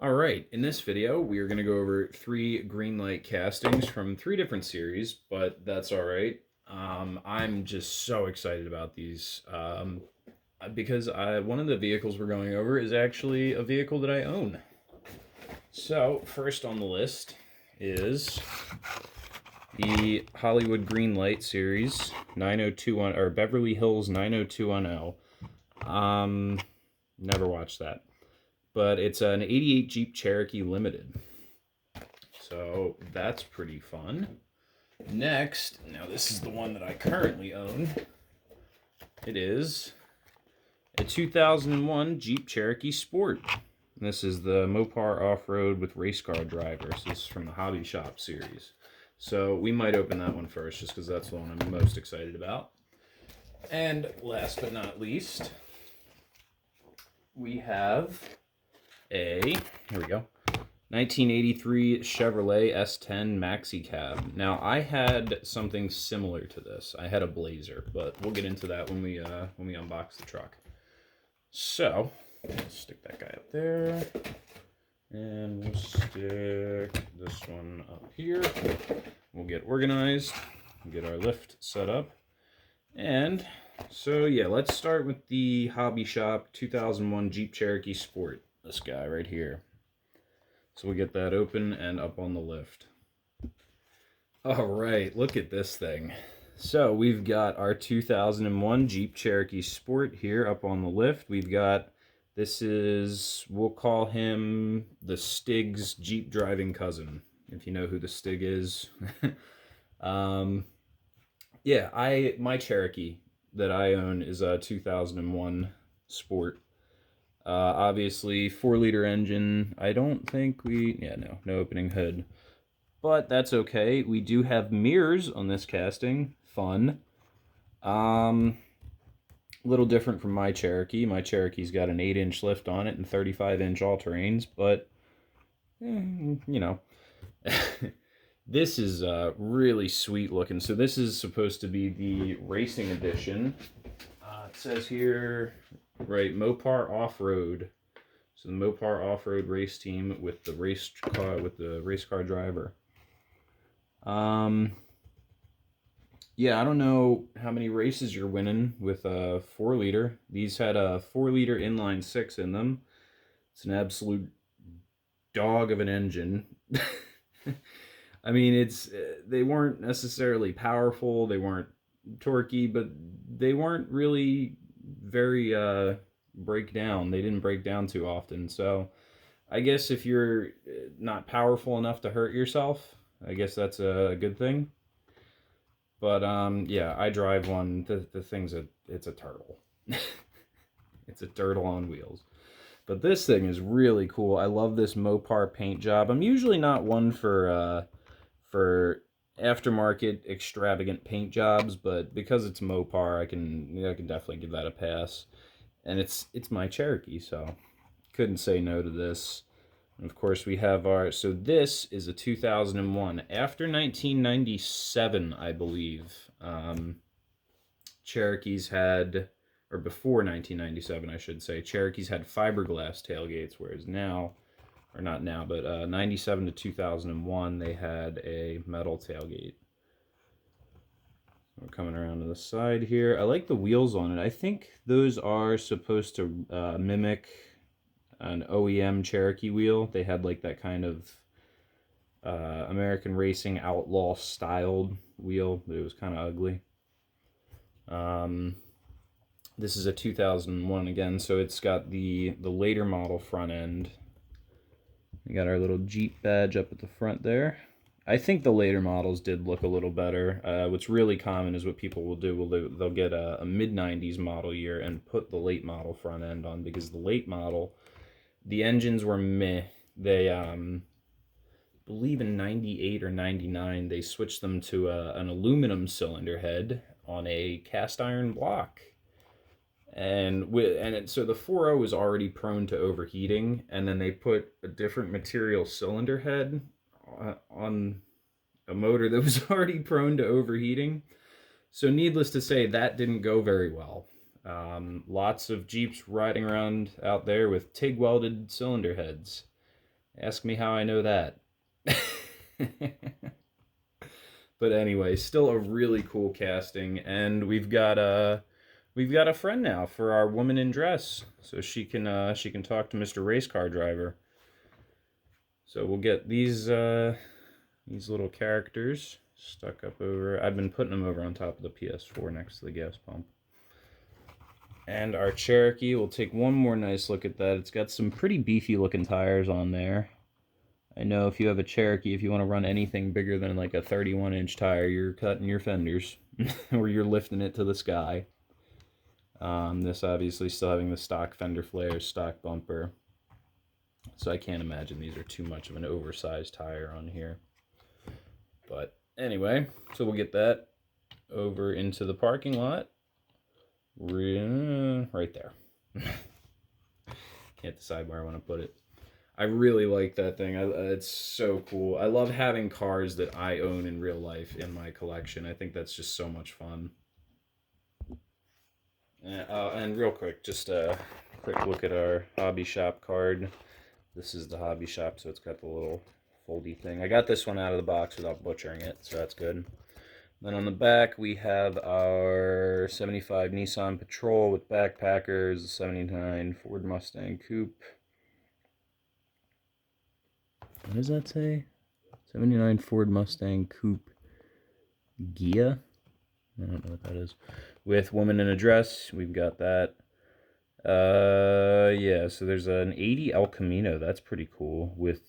All right, in this video, we are going to go over 3 Greenlight castings from 3 different series, but that's all right. I'm just so excited about these because one of the vehicles we're going over is actually a vehicle that I own. So, first on the list is the Hollywood Greenlight series 9021 or Beverly Hills 90210. Never watched that. But it's an 88 Jeep Cherokee Limited. So that's pretty fun. Next, now this is the one that I currently own. It is a 2001 Jeep Cherokee Sport. And this is the Mopar Off-Road with Race Car Drivers. This is from the Hobby Shop series. So we might open that one first just because that's the one I'm most excited about. And last but not least, we have here we go, 1983 Chevrolet S10 Maxi Cab. Now, I had something similar to this. I had a Blazer, but we'll get into that when we unbox the truck. So, let's stick that guy up there, and we'll stick this one up here. We'll get organized, get our lift set up, and so yeah, let's start with the Hobby Shop 2001 Jeep Cherokee Sport. This guy right here. So we'll get that open and up on the lift. All right, look at this thing. So we've got our 2001 Jeep Cherokee Sport here up on the lift. We've got, we'll call him the Stig's Jeep driving cousin, if you know who the Stig is. Yeah, my Cherokee that I own is a 2001 Sport. Obviously, 4-liter engine. I don't think no opening hood. But that's okay. We do have mirrors on this casting. Fun. A little different from my Cherokee. My Cherokee's got an 8-inch lift on it and 35-inch all-terrains, but, you know. This is really sweet looking. So this is supposed to be the racing edition. It says here, right, Mopar Off-Road. So the Mopar Off-Road race team with the race car driver. Yeah, I don't know how many races you're winning with a 4-liter. These had a 4-liter inline 6 in them. It's an absolute dog of an engine. I mean, they weren't necessarily powerful, they weren't torquey, but they weren't really very break down. They didn't break down too often. So I guess if you're not powerful enough to hurt yourself, I guess that's a good thing. But yeah, I drive one. The thing's it's a turtle. It's a turtle on wheels. But this thing is really cool. I love this Mopar paint job. I'm usually not one for aftermarket extravagant paint jobs, but because it's Mopar, I can definitely give that a pass. And it's my Cherokee, so couldn't say no to this. And of course we have so this is a 2001. After 1997, I believe, Cherokees had, or before 1997, I should say, Cherokees had fiberglass tailgates, whereas now, or not now, but 97 to 2001, they had a metal tailgate. We're coming around to the side here. I like the wheels on it. I think those are supposed to mimic an OEM Cherokee wheel. They had like that kind of American Racing Outlaw styled wheel, but it was kind of ugly. This is a 2001 again, so it's got the later model front end. We got our little Jeep badge up at the front there. I think the later models did look a little better. What's really common is what people will do. They'll get a mid-90s model year and put the late model front end on, because the late model, the engines were meh. They, believe in 98 or 99, they switched them to an aluminum cylinder head on a cast iron block. So the 4.0 was already prone to overheating, and then they put a different material cylinder head on a motor that was already prone to overheating. So needless to say, that didn't go very well. Lots of Jeeps riding around out there with TIG welded cylinder heads. Ask me how I know that. But anyway, still a really cool casting, and we've got a friend now for our woman in dress, so she can talk to Mr. Race Car Driver. So we'll get these little characters stuck up over. I've been putting them over on top of the PS4 next to the gas pump. And our Cherokee, we'll take one more nice look at that. It's got some pretty beefy looking tires on there. I know if you have a Cherokee, if you want to run anything bigger than like a 31-inch tire, you're cutting your fenders or you're lifting it to the sky. This obviously still having the stock fender flares, stock bumper. So I can't imagine these are too much of an oversized tire on here. But anyway, so we'll get that over into the parking lot. Right there. Can't decide where I want to put it. I really like that thing. It's so cool. I love having cars that I own in real life in my collection. I think that's just so much fun. And real quick, just a quick look at our hobby shop card. This is the hobby shop, so it's got the little foldy thing. I got this one out of the box without butchering it, so that's good. Then on the back, we have our 75 Nissan Patrol with backpackers, 79 Ford Mustang Coupe. What does that say? 79 Ford Mustang Coupe Gia? I don't know what that is. With woman in a dress, we've got that. Yeah, so there's an 80 El Camino. That's pretty cool. With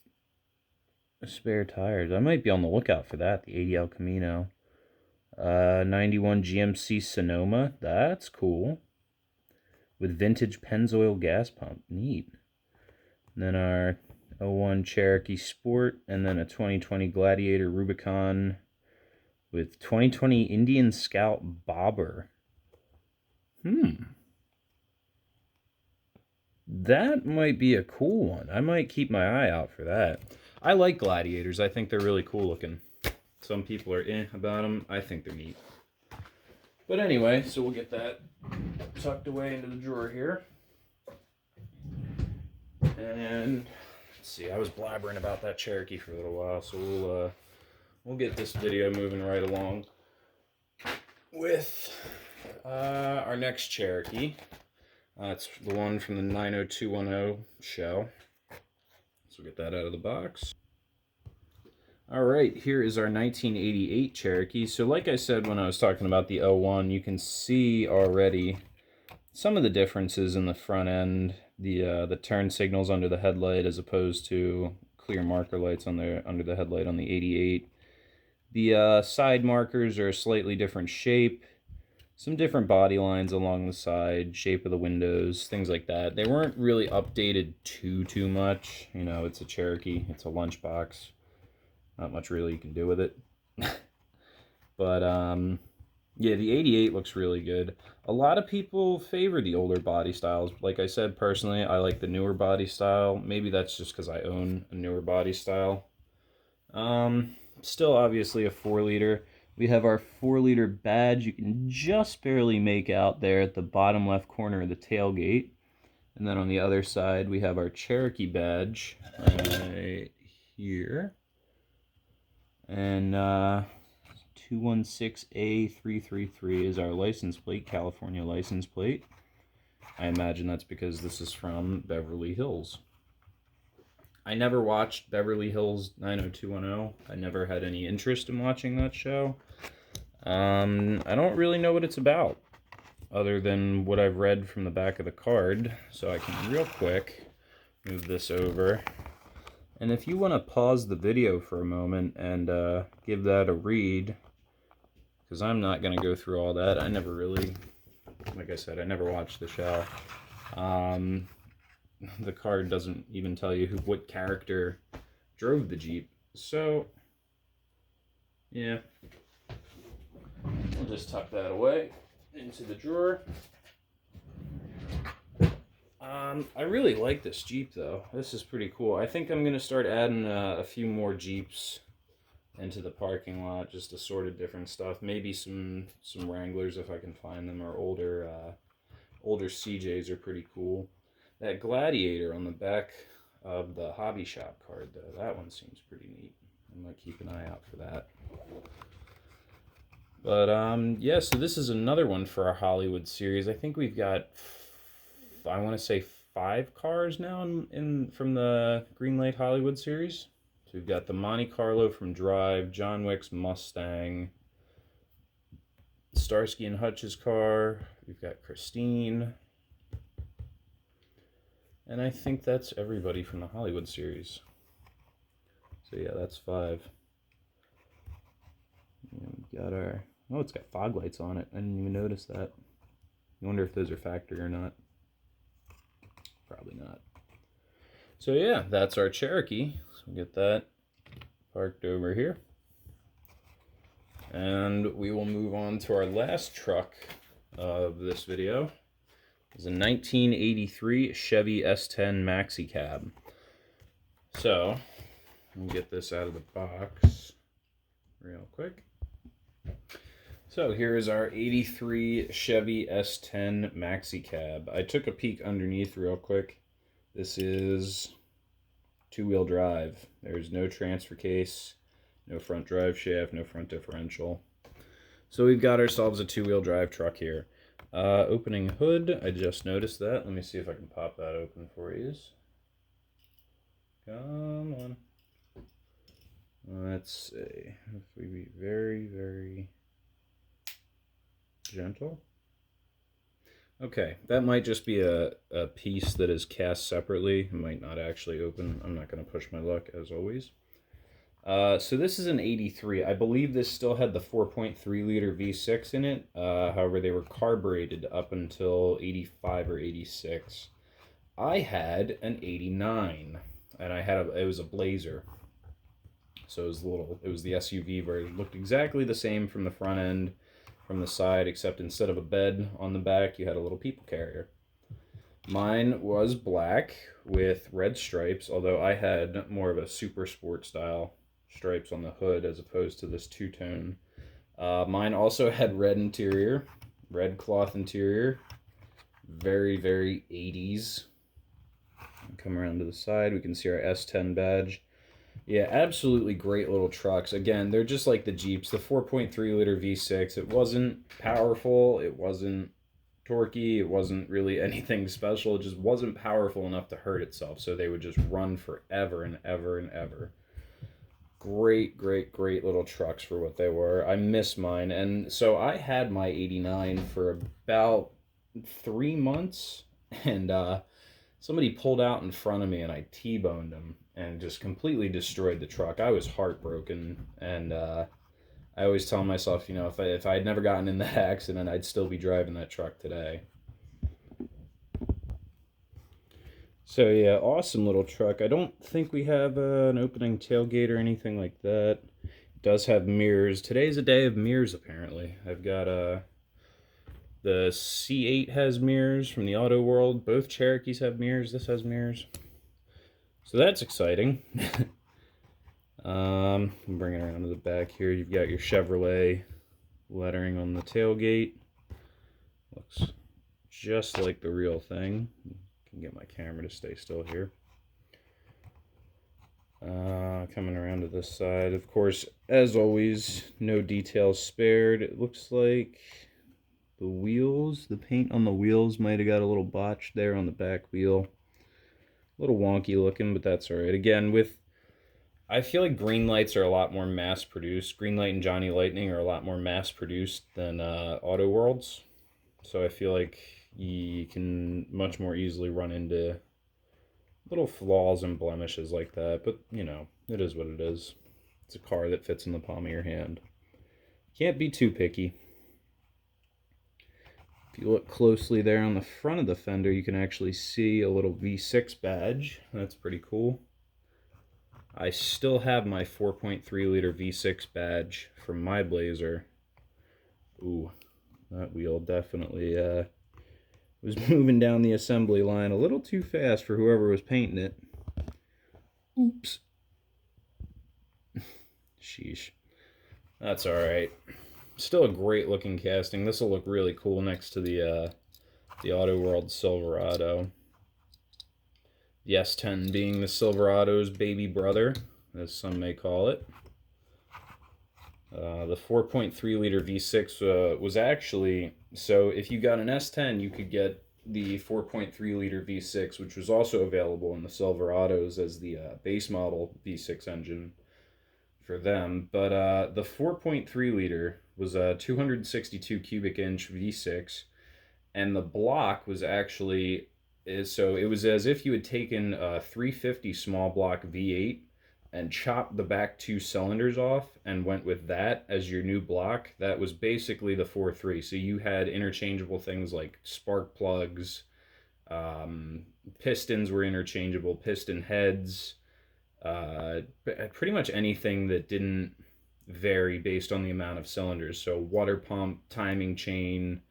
spare tires. I might be on the lookout for that, the 80 El Camino. 91 GMC Sonoma. That's cool. With vintage Pennzoil gas pump. Neat. And then our 01 Cherokee Sport, and then a 2020 Gladiator Rubicon with 2020 Indian Scout Bobber. That might be a cool one. I might keep my eye out for that. I like Gladiators. I think they're really cool looking. Some people are about them. I think they're neat. But anyway, so we'll get that tucked away into the drawer here. And let's see, I was blabbering about that Cherokee for a little while, so we'll get this video moving right along with our next Cherokee. It's the one from the 90210 show. So we'll get that out of the box. All right, here is our 1988 Cherokee. So like I said when I was talking about the 01, you can see already some of the differences in the front end. The turn signals under the headlight as opposed to clear marker lights under the headlight on the 88. The side markers are a slightly different shape. Some different body lines along the side, shape of the windows, things like that. They weren't really updated too much. You know, it's a Cherokee, it's a lunchbox. Not much really you can do with it. But yeah, the 88 looks really good. A lot of people favor the older body styles. Like I said, personally, I like the newer body style. Maybe that's just because I own a newer body style. Still obviously a 4-liter. We have our 4-liter badge. You can just barely make out there at the bottom left corner of the tailgate. And then on the other side, we have our Cherokee badge right here. And 216A333 is our license plate, California license plate. I imagine that's because this is from Beverly Hills. I never watched Beverly Hills 90210. I never had any interest in watching that show. I don't really know what it's about, other than what I've read from the back of the card. So I can real quick move this over. And if you want to pause the video for a moment and give that a read, because I'm not going to go through all that. I never really, like I said, I never watched the show. The card doesn't even tell you what character drove the Jeep. So, yeah. We'll just tuck that away into the drawer. I really like this Jeep, though. This is pretty cool. I think I'm going to start adding a few more Jeeps into the parking lot. Just assorted different stuff. Maybe some Wranglers if I can find them, or older CJs are pretty cool. That Gladiator on the back of the Hobby Shop card, though. That one seems pretty neat. I might keep an eye out for that. But, yeah, so this is another one for our Hollywood series. I think we've got, I want to say 5 cars now from the Greenlight Hollywood series. So we've got the Monte Carlo from Drive, John Wick's Mustang, Starsky and Hutch's car. We've got Christine. And I think that's everybody from the Hollywood series. So yeah, that's 5. And we got our... Oh, it's got fog lights on it. I didn't even notice that. I wonder if those are factory or not. Probably not. So yeah, that's our Cherokee. So we'll get that parked over here. And we will move on to our last truck of this video. It's a 1983 Chevy S10 Maxi Cab. So, we'll get this out of the box real quick. So here is our 83 Chevy S10 Maxi Cab. I took a peek underneath real quick. This is 2-wheel drive. There's no transfer case, no front drive shaft, no front differential. So we've got ourselves a 2-wheel drive truck here. Opening hood, I just noticed that. Let me see if I can pop that open for you. Come on. Let's see. If we be very, very gentle. Okay, that might just be a piece that is cast separately. It might not actually open. I'm not going to push my luck, as always. So this is an 83. I believe this still had the 4.3 liter V6 in it. However, they were carbureted up until 85 or 86. I had an 89, and it was a Blazer. So it was the SUV version. It looked exactly the same from the front end, from the side, except instead of a bed on the back, you had a little people carrier. Mine was black with red stripes, although I had more of a super sport style stripes on the hood as opposed to this two-tone. Mine also had red interior, red cloth interior, very, very 80s. Come around to the side, we can see our S10 badge. Yeah, absolutely great little trucks. Again, they're just like the Jeeps. The 4.3 liter V6, it wasn't powerful, it wasn't torquey, it wasn't really anything special. It just wasn't powerful enough to hurt itself, so they would just run forever and ever and ever. Great, great, great little trucks for what they were. I miss mine. And so I had my 89 for about 3 months, and somebody pulled out in front of me, and I T-boned him and just completely destroyed the truck. I was heartbroken, and I always tell myself, you know, if I had never gotten in that accident, I'd still be driving that truck today. So yeah, awesome little truck. I don't think we have an opening tailgate or anything like that. It does have mirrors. Today's a day of mirrors, apparently. I've got the C8 has mirrors from the Auto World. Both Cherokees have mirrors. This has mirrors. So that's exciting. Bring it around to the back here. You've got your Chevrolet lettering on the tailgate. Looks just like the real thing. Can get my camera to stay still here. Coming around to this side, of course, as always, no details spared. It looks like the wheels, the paint on the wheels might have got a little botched there on the back wheel. A little wonky looking, but that's alright. Again, I feel like Greenlights are a lot more mass-produced. Greenlight and Johnny Lightning are a lot more mass-produced than Auto Worlds. So I feel like you can much more easily run into little flaws and blemishes like that. But, you know, it is what it is. It's a car that fits in the palm of your hand. Can't be too picky. If you look closely there on the front of the fender, you can actually see a little V6 badge. That's pretty cool. I still have my 4.3 liter V6 badge from my Blazer. Ooh, that wheel definitely was moving down the assembly line a little too fast for whoever was painting it. Oops. Sheesh. That's alright. Still a great looking casting. This will look really cool next to the Auto World Silverado. The S10 being the Silverado's baby brother, as some may call it. The 4.3 liter V6 was actually, so if you got an S10, you could get the 4.3 liter V6, which was also available in the Silverados as the base model V6 engine for them. But the 4.3 liter was a 262 cubic inch V6, and the block was actually, so it was as if you had taken a 350 small block V8 and chopped the back two cylinders off and went with that as your new block. That was basically the 4.3. So you had interchangeable things like spark plugs, pistons were interchangeable, piston heads, pretty much anything that didn't vary based on the amount of cylinders. So water pump, timing chain,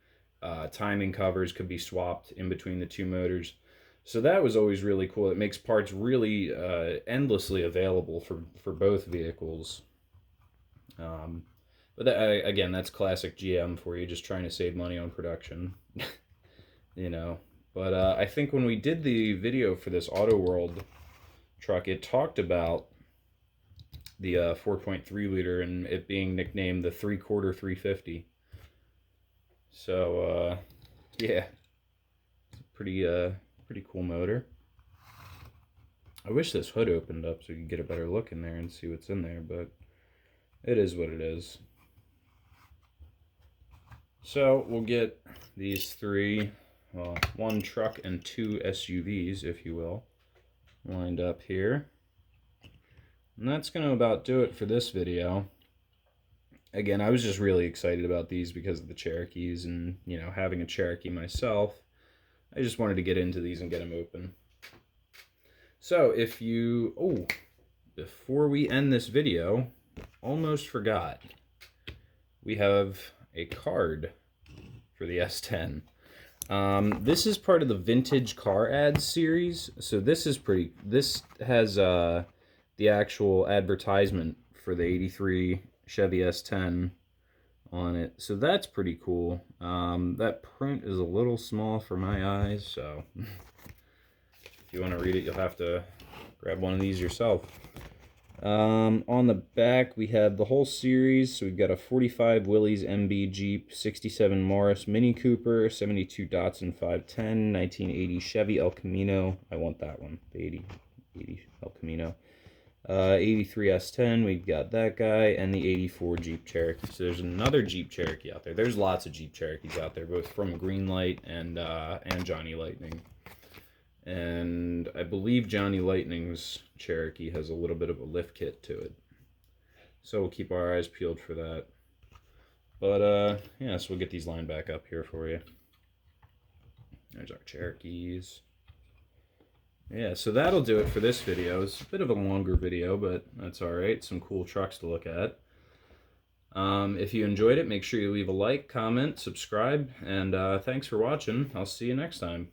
timing covers could be swapped in between the two motors. So that was always really cool. It makes parts really endlessly available for both vehicles. But that, again, that's classic GM for you, just trying to save money on production. You know. But I think when we did the video for this Auto World truck, it talked about the 4.3 liter and it being nicknamed the 3/4 350. So yeah, it's a pretty cool motor. I wish this hood opened up so you could get a better look in there and see what's in there, but it is what it is. So we'll get these three, well, one truck and two SUVs, if you will, lined up here. And that's going to about do it for this video. Again, I was just really excited about these because of the Cherokees and, you know, having a Cherokee myself. I just wanted to get into these and get them open. So if you, oh, before we end this video, almost forgot, we have a card for the S10. This is part of the Vintage Car Ads series. So this is this has the actual advertisement for the 83 Chevy S10 on it. So that's pretty cool. That print is a little small for my eyes, so if you want to read it, you'll have to grab one of these yourself. On the back, we have the whole series. So we've got a 45 Willys MB Jeep, 67 Morris Mini Cooper, 72 Datsun 510, 1980 Chevy El Camino. I want that one, the 80 El Camino. 83 S10, we've got that guy, and the 84 Jeep Cherokee. So there's another Jeep Cherokee out there. There's lots of Jeep Cherokees out there, both from Greenlight and Johnny Lightning. And I believe Johnny Lightning's Cherokee has a little bit of a lift kit to it. So we'll keep our eyes peeled for that. But, yeah, so we'll get these lined back up here for you. There's our Cherokees. Yeah, so that'll do it for this video. It's a bit of a longer video, but that's alright. Some cool trucks to look at. If you enjoyed it, make sure you leave a like, comment, subscribe, and thanks for watching. I'll see you next time.